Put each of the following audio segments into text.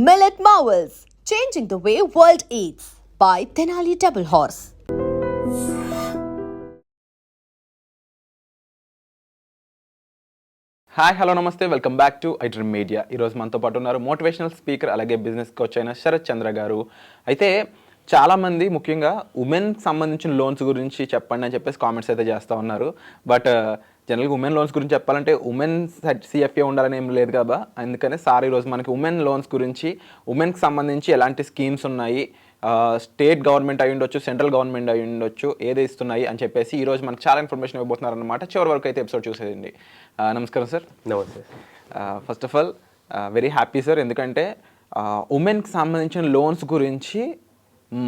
Millet Marvels, changing the way world eats by Tenali Double Horse. Hi hello నమస్తే welcome back to iDream Media. ఈరోజు మనతో పాటు ఉన్నారు motivational speaker అలాగే business coach అయిన శరత్ చంద్ర గారు. అయితే చాలామంది ముఖ్యంగా ఉమెన్కి సంబంధించిన లోన్స్ గురించి చెప్పండి అని చెప్పేసి కామెంట్స్ అయితే చేస్తూ ఉన్నారు. బట్ జనరల్గా ఉమెన్ లోన్స్ గురించి చెప్పాలంటే ఉమెన్ సిఎఫ్ఏ ఉండాలని ఏం లేదు కదా, అందుకనే సార్ ఈరోజు మనకి ఉమెన్ లోన్స్ గురించి, ఉమెన్కి సంబంధించి ఎలాంటి స్కీమ్స్ ఉన్నాయి, స్టేట్ గవర్నమెంట్ అయి ఉండొచ్చు, సెంట్రల్ గవర్నమెంట్ అయి ఉండొచ్చు, ఏది ఇస్తున్నాయి అని చెప్పేసి ఈరోజు మనకు చాలా ఇన్ఫర్మేషన్ ఇవ్వబోతున్నారు అనమాట. చివరి వరకు అయితే ఎపిసోడ్ చూసేయండి. నమస్కారం సార్. నమస్తే. First of all very happy sir, ఎందుకంటే ఉమెన్కి సంబంధించిన లోన్స్ గురించి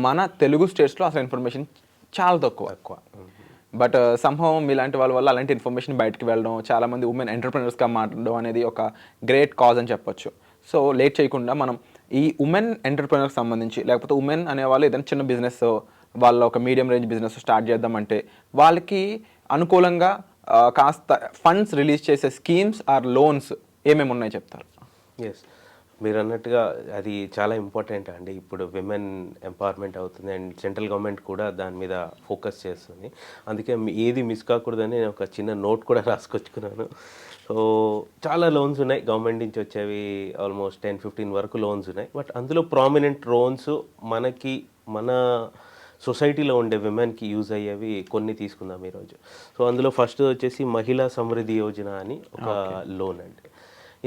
మన తెలుగు స్టేట్స్లో అసలు ఇన్ఫర్మేషన్ చాలా తక్కువ. బట్ సంభవం మీలాంటి వాళ్ళ వల్ల అలాంటి ఇన్ఫర్మేషన్ బయటకు వెళ్ళడం, చాలామంది ఉమెన్ ఎంటర్ప్రెనర్స్గా మాట్లాడడం అనేది ఒక గ్రేట్ కాజ్ అని చెప్పొచ్చు. సో లేట్ చేయకుండా మనం ఈ ఉమెన్ ఎంటర్ప్రెనర్కి సంబంధించి, లేకపోతే ఉమెన్ అనేవాళ్ళు ఏదైనా చిన్న బిజినెస్, వాళ్ళ ఒక మీడియం రేంజ్ బిజినెస్ స్టార్ట్ చేద్దామంటే వాళ్ళకి అనుకూలంగా కాస్త ఫండ్స్ రిలీజ్ చేసే స్కీమ్స్ ఆర్ లోన్స్ ఏమేమి ఉన్నాయి చెప్తారు? ఎస్, మీరు అన్నట్టుగా అది చాలా ఇంపార్టెంట్ అండి. ఇప్పుడు విమెన్ ఎంపవర్మెంట్ అవుతుంది అండ్ సెంట్రల్ గవర్నమెంట్ కూడా దాని మీద ఫోకస్ చేస్తుంది. అందుకే ఏది మిస్ కాకూడదని నేను ఒక చిన్న నోట్ కూడా రాసుకొచ్చుకున్నాను. సో చాలా లోన్స్ ఉన్నాయి గవర్నమెంట్ నుంచి వచ్చేవి, ఆల్మోస్ట్ 10-15 వరకు లోన్స్ ఉన్నాయి. బట్ అందులో ప్రామినెంట్ లోన్స్ మనకి మన సొసైటీలో ఉండే విమెన్కి యూజ్ అయ్యేవి కొన్ని తీసుకుందాం ఈరోజు. సో అందులో ఫస్ట్ వచ్చేసి మహిళా సమృద్ధి యోజన అని ఒక లోన్ అండి.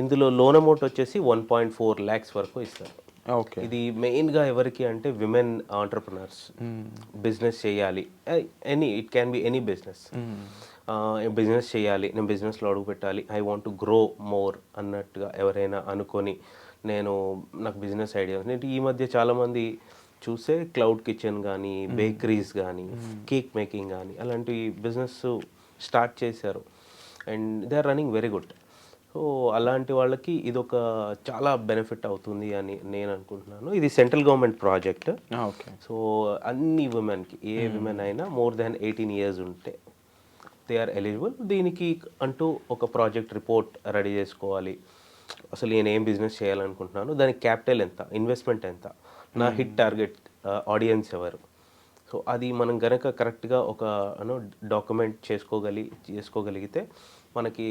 ఇందులో లోన్ అమౌంట్ వచ్చేసి 1.4 lakhs వరకు ఇస్తారు. ఓకే. ఇది మెయిన్గా ఎవరికి అంటే విమెన్ ఆంటర్ప్రినర్స్, బిజినెస్ చేయాలి, it can be any business. Business చేయాలి, నేను బిజినెస్లో అడుగు పెట్టాలి, I want to grow more అన్నట్టుగా ఎవరైనా అనుకొని నాకు బిజినెస్ ఐడియా. నేను ఈ మధ్య చాలామంది చూస్తే క్లౌడ్ కిచెన్ కానీ, బేకరీస్ కానీ, కేక్ మేకింగ్ కానీ అలాంటి బిజినెస్ స్టార్ట్ చేశారు and they are running very good. So అలాంటి వాళ్ళకి ఇది ఒక చాలా బెనిఫిట్ అవుతుంది అని నేను అనుకుంటున్నాను. ఇది central government project. Okay. So అన్ని విమెన్కి, ఏ విమెన్ అయినా more than 18 years ఉంటే దే ఆర్ ఎలిజిబుల్. దీనికి అంటూ ఒక ప్రాజెక్ట్ రిపోర్ట్ రెడీ చేసుకోవాలి. అసలు నేను ఏం బిజినెస్ చేయాలనుకుంటున్నాను, దానికి క్యాపిటల్ ఎంత, ఇన్వెస్ట్మెంట్ ఎంత, నా హిట్ టార్గెట్ ఆడియన్స్ ఎవరు. సో అది మనం కనుక కరెక్ట్గా ఒక డాక్యుమెంట్ చేసుకోగలిగితే మనకి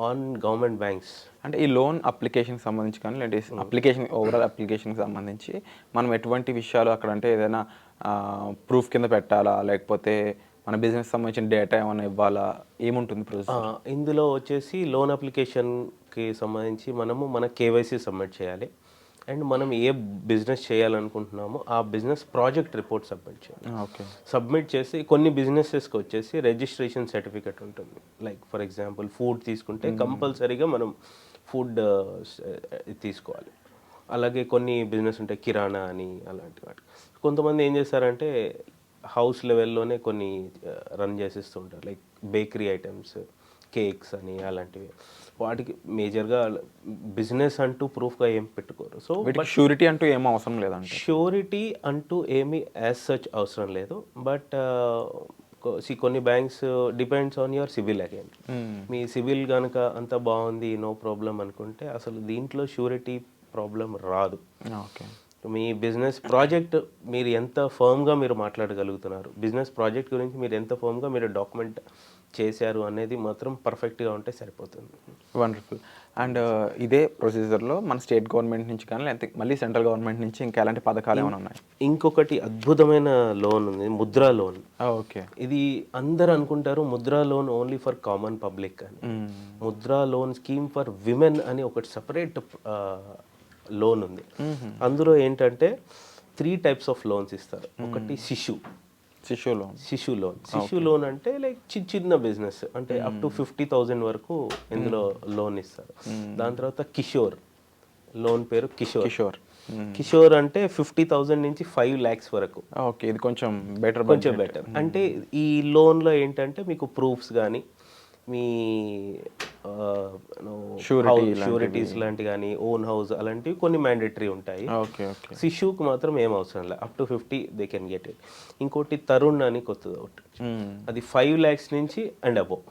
ఆన్ గవర్నమెంట్ బ్యాంక్స్, అంటే ఈ లోన్ అప్లికేషన్కి సంబంధించి కానీ, లేదంటే అప్లికేషన్ ఓవరాల్ అప్లికేషన్కి సంబంధించి మనం ఎటువంటి విషయాలు అక్కడ, అంటే ఏదైనా ప్రూఫ్ కింద పెట్టాలా, లేకపోతే మన బిజినెస్ సంబంధించిన డేటా ఏమైనా ఇవ్వాలా, ఏముంటుంది ప్రొసెస్? ఇందులో వచ్చేసి లోన్ అప్లికేషన్కి సంబంధించి మన కేవైసీ సబ్మిట్ చేయాలి అండ్ మనం ఏ బిజినెస్ చేయాలనుకుంటున్నామో ఆ బిజినెస్ ప్రాజెక్ట్ రిపోర్ట్ సబ్మిట్ చేయాలి. ఓకే. సబ్మిట్ చేసి కొన్ని బిజినెస్కి వచ్చేసి రిజిస్ట్రేషన్ సర్టిఫికెట్ ఉంటుంది. లైక్ ఫర్ ఎగ్జాంపుల్ ఫుడ్ తీసుకుంటే కంపల్సరీగా మనం ఫుడ్ తీసుకోవాలి. అలాగే కొన్ని బిజినెస్ ఉంటాయి, కిరాణా అని, అలాంటి వాటి. కొంతమంది ఏం చేస్తారంటే హౌస్ లెవెల్లోనే కొన్ని రన్ చేసేస్తూ ఉంటారు, లైక్ బేకరీ ఐటమ్స్, కేక్స్ అని, అలాంటివి. వాటికి మేజర్గా బిజినెస్ అంటూ ప్రూఫ్గా ఏం పెట్టుకోరు. సో షూరిటీ అంటూ ఏం అవసరం లేదంటే, షూరిటీ అంటూ ఏమీ యాజ్ సచ్ అవసరం లేదు. బట్ కొన్ని banks depends on your civil. Again me civil కనుక అంత బాగుంది, నో ప్రాబ్లం అనుకుంటే అసలు దీంట్లో షూరిటీ ప్రాబ్లం రాదు. ఓకే. మీ బిజినెస్ ప్రాజెక్ట్ మీరు ఎంత ఫర్మ్గా మీరు మాట్లాడగలుగుతున్నారు, బిజినెస్ ప్రాజెక్ట్ గురించి మీరు ఎంత ఫర్మ్గా మీరు డాక్యుమెంట్ చేశారు అనేది మాత్రం పర్ఫెక్ట్గా ఉంటే సరిపోతుంది. వండర్ఫుల్. అండ్ ఇదే ప్రొసీజర్లో మన స్టేట్ గవర్నమెంట్ నుంచి కానీ, లేకపోతే మళ్ళీ సెంట్రల్ గవర్నమెంట్ నుంచి ఇంకా ఎలాంటి పథకాలు ఏమైనా ఉన్నాయి? ఇంకొకటి అద్భుతమైన లోన్ ఉంది, ముద్రా లోన్. ఓకే. ఇది అందరు అనుకుంటారు Mudra loan only for common public అని. Mudra loan scheme for women అని ఒకటి సపరేట్ లోన్ ఉంది. అందులో ఏంటంటే 3 types ఆఫ్ లోన్స్ ఇస్తారు. ఒకటి శిశు లోన్ అంటే లైక్ చిన్న బిజినెస్, అంటే అప్ టు 50,000 వరకు ఇందులో లోన్ ఇస్తారు. దాని తర్వాత కిషోర్ లోన్, పేరు కిషోర్ అంటే 50,000 నుంచి 5 lakhs వరకు. ఓకే, ఇది కొంచెం బెటర్. అంటే ఈ లోన్లో ఏంటంటే మీకు ప్రూఫ్స్ కానీ, మీ షూరిటీస్ లాంటి కానీ ఓన్ హౌస్ అలాంటివి కొన్ని మ్యాండేటరీ ఉంటాయి. Okay okay. శిశువుకి మాత్రం ఏం అవసరం లేదు, up to 50 they can get it. ఇంకోటి తరుణ్ అని కొత్తది ఒకటి, అది 5 lakhs నుంచి and above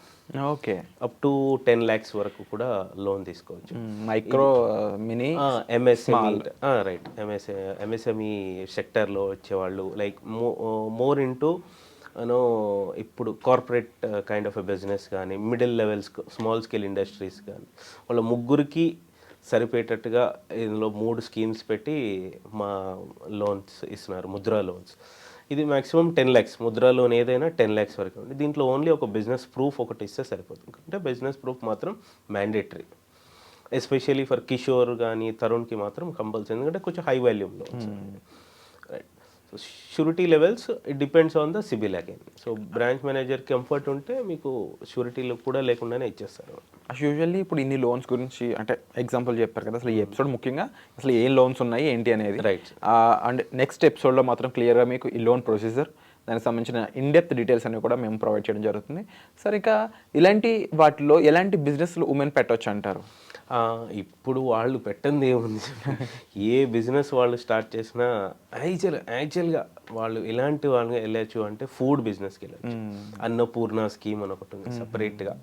okay, up to 10 lakhs వరకు కూడా లోన్ తీసుకోవచ్చు. Micro mini MSME right, MSME సెక్టర్లో వచ్చేవాళ్ళు లైక్ మోర్ ఇంటూ ఇప్పుడు corporate kind of a business కానీ middle levels small scale industries కానీ వాళ్ళ ముగ్గురికి సరిపోయేటట్టుగా ఇందులో 3 స్కీమ్స్ పెట్టి మా లోన్స్ ఇస్తున్నారు, ముద్రా లోన్స్. ఇది మ్యాక్సిమం 10 lakhs, ముద్రా లోన్ ఏదైనా 10 lakhs వరకు ఉంది. దీంట్లో ఓన్లీ ఒక బిజినెస్ ప్రూఫ్ ఒకటి ఇస్తే సరిపోతుంది, అంటే బిజినెస్ ప్రూఫ్ మాత్రం మ్యాండేటరీ, ఎస్పెషల్లీ ఫర్ కిషోర్ కానీ తరుణ్కి మాత్రం కంపల్సరీ, ఎందుకంటే కొంచెం high volume loans. Right, so surety levels it depends on the CIBIL again. So branch manager comfort ఉంటే మీకు షూరిటీలు కూడా లేకుండానే ఇచ్చేస్తారు. యూజువల్లీ ఇప్పుడు ఇన్ని లోన్స్ గురించి అంటే ఎగ్జాంపుల్ చెప్పారు కదా, అసలు ఈ ఎపిసోడ్ ముఖ్యంగా అసలు ఏం లోన్స్ ఉన్నాయి ఏంటి అనేది, రైట్. అండ్ నెక్స్ట్ ఎపిసోడ్లో మాత్రం క్లియర్గా మీకు ఈ లోన్ ప్రొసీజర్ దానికి సంబంధించిన ఇన్డెప్త్ డీటెయిల్స్ అనేవి కూడా మేము ప్రొవైడ్ చేయడం జరుగుతుంది. సరే, ఇక ఇలాంటి వాటిలో ఎలాంటి బిజినెస్లు ఉమెన్ పెట్టవచ్చు అంటారు? ఇప్పుడు వాళ్ళు పెట్టంది ఏముంది, ఏ బిజినెస్ వాళ్ళు స్టార్ట్ చేసినా యాక్చువల్గా వాళ్ళు ఇలాంటి వాళ్ళని వెళ్ళచ్చు అంటే ఫుడ్ బిజినెస్కి వెళ్ళచ్చు. అన్నపూర్ణ స్కీమ్ అని ఒకటి ఉంది సపరేట్గా,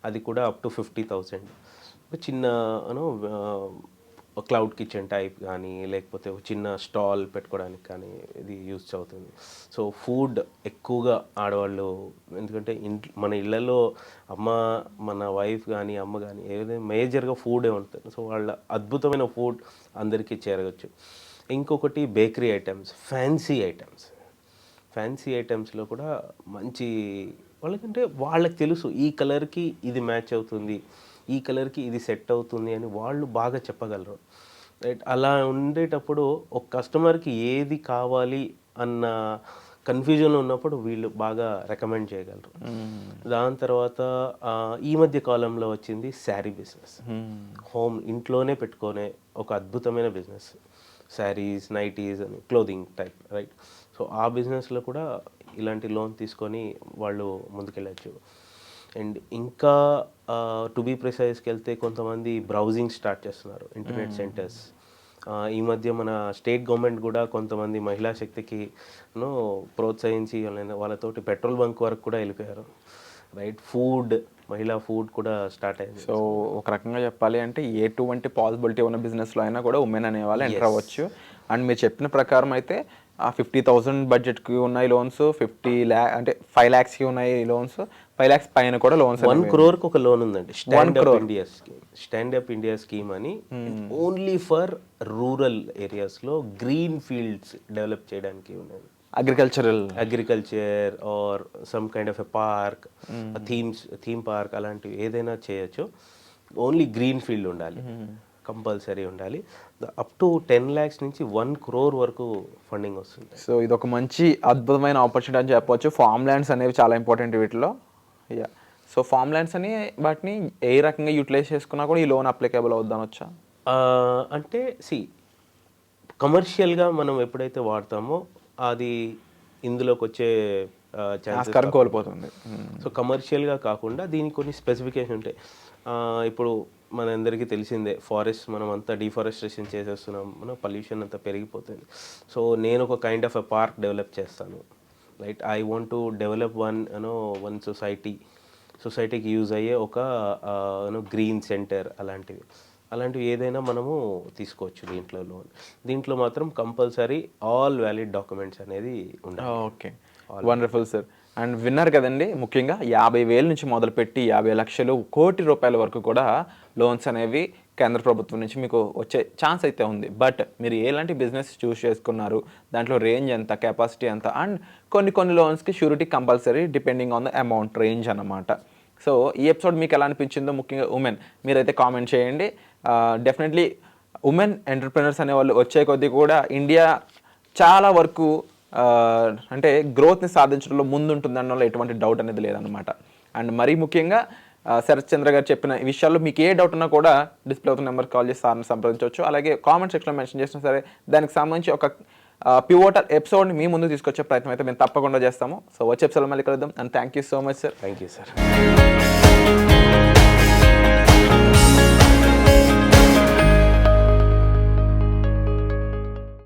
అది కూడా అప్ టు 50,000. చిన్న క్లౌడ్ కిచెన్ టైప్ కానీ లేకపోతే ఒక చిన్న స్టాల్ పెట్టుకోవడానికి కానీ ఇది యూజ్ అవుతుంది. సో ఫుడ్ ఎక్కువగా ఆడవాళ్ళు, ఎందుకంటే మన ఇళ్ళల్లో మన వైఫ్ కానీ అమ్మ కానీ ఏదైనా మేజర్గా ఫుడే ఉంటుంది. సో వాళ్ళ అద్భుతమైన ఫుడ్ అందరికీ చేరవచ్చు. ఇంకొకటి బేకరీ ఐటమ్స్, ఫ్యాన్సీ ఐటమ్స్లో కూడా మంచి వాళ్ళకంటే వాళ్ళకి తెలుసు ఈ కలర్కి ఇది మ్యాచ్ అవుతుంది, ఈ కలర్కి ఇది సెట్ అవుతుంది అని వాళ్ళు బాగా చెప్పగలరు. రైట్, అలా ఉండేటప్పుడు ఒక కస్టమర్కి ఏది కావాలి అన్న కన్ఫ్యూజన్లో ఉన్నప్పుడు వీళ్ళు బాగా రికమెండ్ చేయగలరు. దాని తర్వాత ఈ మధ్య కాలంలో వచ్చింది శారీ బిజినెస్, హోమ్ ఇంట్లోనే పెట్టుకునే ఒక అద్భుతమైన బిజినెస్, శారీస్, నైటీస్ అని క్లోదింగ్ టైప్. రైట్, సో ఆ బిజినెస్లో కూడా ఇలాంటి లోన్ తీసుకొని వాళ్ళు ముందుకెళ్ళచ్చు. అండ్ ఇంకా టు బీ ప్రిసైజ్కి వెళ్తే కొంతమంది బ్రౌజింగ్ స్టార్ట్ చేస్తున్నారు, ఇంటర్నెట్ సెంటర్స్. ఈ మధ్య మన స్టేట్ గవర్నమెంట్ కూడా కొంతమంది మహిళా శక్తికి ప్రోత్సహించి వాళ్ళతోటి పెట్రోల్ బంక్ వరకు కూడా వెళ్ళిపోయారు. రైట్, మహిళా ఫుడ్ కూడా స్టార్ట్ అయింది. సో ఒక రకంగా చెప్పాలి అంటే ఎటువంటి పాసిబిలిటీ ఉన్న బిజినెస్లో అయినా కూడా ఉమెన్ అనే వాళ్ళు ఎంటర్ అవ్వచ్చు. అండ్ మీరు చెప్పిన ప్రకారం అయితే 50,000 బడ్జెట్కి ఉన్నాయి లోన్స్, 50 lakh అంటే 5 lakhsకి ఉన్నాయి లోన్స్, 5 lakhs పైన కూడా లోన్స్. 1 crore ఒక లోన్ ఉందండి, స్టాండప్ ఇండియా స్కీమ్ అని, ఓన్లీ ఫర్ రూరల్ ఏరియాస్లో గ్రీన్ ఫీల్డ్స్ డెవలప్ చేయడానికి ఉన్నది. Agriculture are some kind of a park, theme park అలాంటివి ఏదైనా చేయొచ్చు. ఓన్లీ గ్రీన్ ఫీల్డ్ ఉండాలి, కంపల్సరీ ఉండాలి. అప్ టు 10 lakhs నుంచి 1 crore వరకు ఫండింగ్ వస్తుంది. సో ఇది ఒక మంచి అద్భుతమైన ఆపర్చునిటీ అని చెప్పవచ్చు. ఫార్మ్ ల్యాండ్స్ అనేవి చాలా ఇంపార్టెంట్ వీటిలో. సో ఫార్మ్ ల్యాండ్స్ అని వాటిని ఏ రకంగా యూటిలైజ్ చేసుకున్నా కూడా ఈ లోన్ అప్లికేబుల్ అవుద్దనొచ్చా? అంటే కమర్షియల్గా మనం ఎప్పుడైతే వాడతామో అది ఇందులోకి వచ్చే ఛాన్స్ కోల్పోతుంది. సో కమర్షియల్గా కాకుండా దీనికి కొన్ని స్పెసిఫికేషన్ ఉంటాయి. ఇప్పుడు మనందరికీ తెలిసిందే, ఫారెస్ట్ మనం అంతా డిఫారెస్టేషన్ చేసేస్తున్నాం, పొల్యూషన్ అంతా పెరిగిపోతుంది. సో నేను ఒక kind of a park develop చేస్తాను. Right, I want to develop one సొసైటీకి యూజ్ అయ్యే ఒక గ్రీన్ సెంటర్ అలాంటివి ఏదైనా మనము తీసుకోవచ్చు దీంట్లో లోన్. దీంట్లో మాత్రం కంపల్సరీ ఆల్ వ్యాలిడ్ డాక్యుమెంట్స్ అనేది ఉండాలి. Okay, wonderful sir. అండ్ విన్నారు కదండి, ముఖ్యంగా 50,000 నుంచి మొదలుపెట్టి 50 లక్షలు, 1 కోటి రూపాయల వరకు కూడా లోన్స్ అనేవి కేంద్ర ప్రభుత్వం నుంచి మీకు వచ్చే ఛాన్స్ అయితే ఉంది. బట్ మీరు ఎలాంటి బిజినెస్ చూస్ చేసుకున్నారు, దాంట్లో రేంజ్ ఎంత, కెపాసిటీ ఎంత, అండ్ కొన్ని లోన్స్కి surety compulsory depending on the amount range అన్నమాట. సో ఈ ఎపిసోడ్ మీకు ఎలా అనిపించిందో, ముఖ్యంగా ఉమెన్ మీరైతే కామెంట్ చేయండి. డెఫినెట్లీ ఉమెన్ ఎంటర్ప్రెనర్స్ అనేవాళ్ళు వచ్చే కొద్దీ కూడా ఇండియా చాలా వరకు అంటే గ్రోత్ని సాధించడంలో ముందుంటుంది అనడంలో ఎటువంటి డౌట్ అనేది లేదనమాట. అండ్ మరీ ముఖ్యంగా శరత్ చంద్ర గారు చెప్పిన విషయాల్లో మీకు ఏ డౌట్ ఉన్నా కూడా డిస్ప్లే అవుతున్న నెంబర్కి కాల్ చేసి సార్ని సంప్రదించవచ్చు. అలాగే కామెంట్ సెక్షన్లో మెన్షన్ చేసినా సరే దానికి సంబంధించి ఒక పివోటల్ ఎపిసోడ్ని మీ ముందు తీసుకొచ్చే ప్రయత్నం అయితే మేము తప్పకుండా చేస్తాము. సో వచ్చే ఎపిసోడ్లో మళ్ళీ కలుద్దాం. And thank you so much sir. Thank you sir.